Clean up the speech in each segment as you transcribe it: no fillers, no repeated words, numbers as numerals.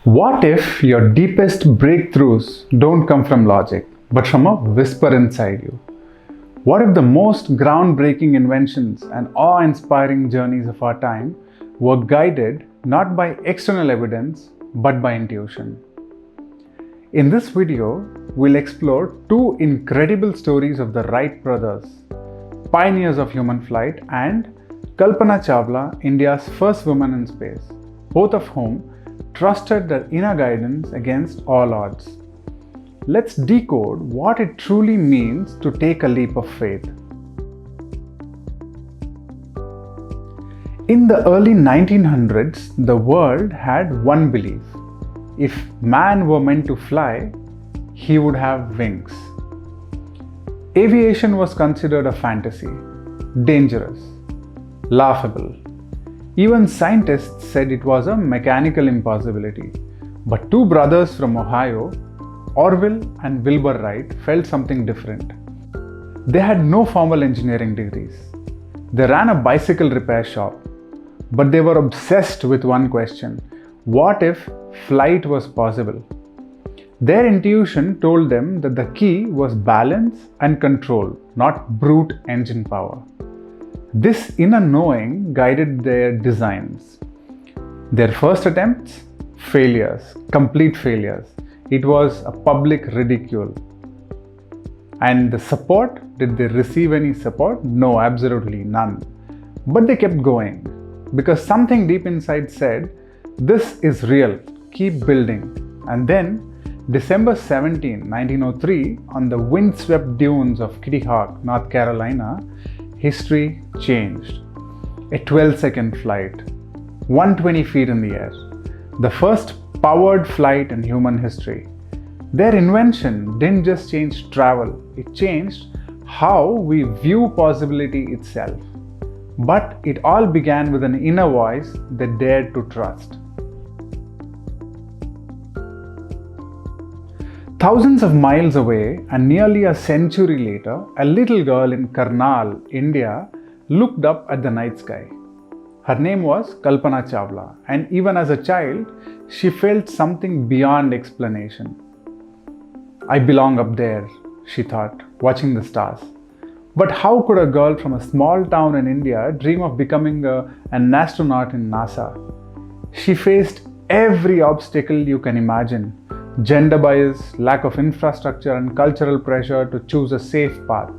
What if your deepest breakthroughs don't come from logic, but from a whisper inside you? What if the most groundbreaking inventions and awe-inspiring journeys of our time were guided not by external evidence, but by intuition? In this video, we'll explore two incredible stories of the Wright brothers, pioneers of human flight, and Kalpana Chawla, India's first woman in space, both of whom trusted their inner guidance against all odds. Let's decode what it truly means to take a leap of faith. In the early 1900s, the world had one belief: if man were meant to fly, he would have wings. Aviation was considered a fantasy, dangerous, laughable. Even scientists said it was a mechanical impossibility. But two brothers from Ohio, Orville and Wilbur Wright, felt something different. They had no formal engineering degrees. They ran a bicycle repair shop. But they were obsessed with one question: what if flight was possible? Their intuition told them that the key was balance and control, not brute engine power. This inner knowing guided their designs. Their first attempts? Failures, complete failures. It was a public ridicule. And the support? Did they receive any support? No, absolutely none. But they kept going because something deep inside said, this is real, keep building. And then, December 17, 1903, on the windswept dunes of Kitty Hawk, North Carolina, history changed. A 12-second flight, 120 feet in the air, the first powered flight in human history. Their invention didn't just change travel, it changed how we view possibility itself. But it all began with an inner voice they dared to trust. Thousands of miles away and nearly a century later, a little girl in Karnal, India, looked up at the night sky. Her name was Kalpana Chawla, and even as a child, she felt something beyond explanation. I belong up there, she thought, watching the stars. But how could a girl from a small town in India dream of becoming an astronaut in NASA? She faced every obstacle you can imagine: gender bias, lack of infrastructure, and cultural pressure to choose a safe path.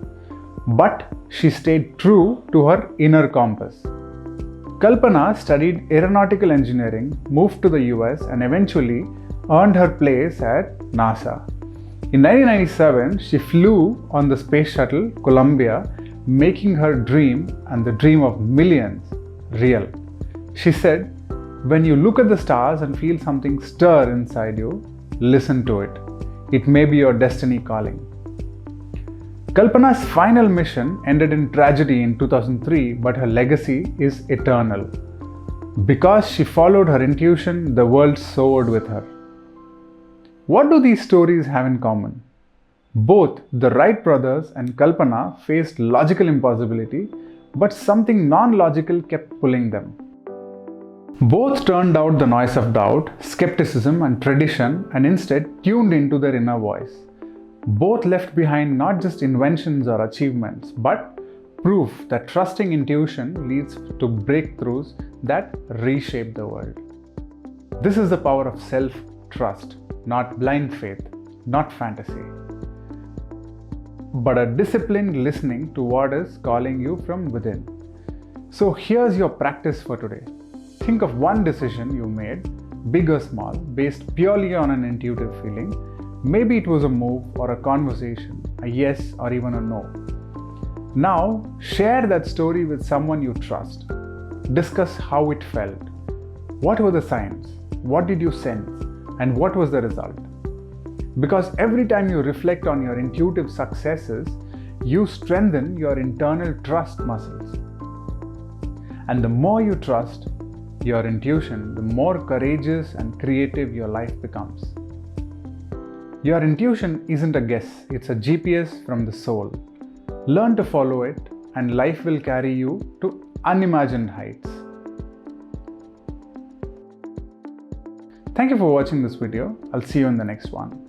But she stayed true to her inner compass. Kalpana studied aeronautical engineering, moved to the US, and eventually earned her place at NASA. In 1997, she flew on the space shuttle Columbia, making her dream and the dream of millions real. She said, "When you look at the stars and feel something stir inside you, listen to it. It may be your destiny calling." Kalpana's final mission ended in tragedy in 2003, but her legacy is eternal. Because she followed her intuition, the world soared with her. What do these stories have in common? Both the Wright brothers and Kalpana faced logical impossibility, but something non-logical kept pulling them. Both turned out the noise of doubt, skepticism, and tradition and instead tuned into their inner voice. Both left behind not just inventions or achievements, but proof that trusting intuition leads to breakthroughs that reshape the world. This is the power of self-trust, not blind faith, not fantasy, but a disciplined listening to what is calling you from within. So here's your practice for today. Think of one decision you made, big or small, based purely on an intuitive feeling. Maybe it was a move or a conversation, a yes or even a no. Now, share that story with someone you trust. Discuss how it felt. What were the signs? What did you sense? And what was the result? Because every time you reflect on your intuitive successes, you strengthen your internal trust muscles. And the more you trust your intuition, the more courageous and creative your life becomes. Your intuition isn't a guess, it's a GPS from the soul. Learn to follow it, and life will carry you to unimagined heights. Thank you for watching this video. I'll see you in the next one.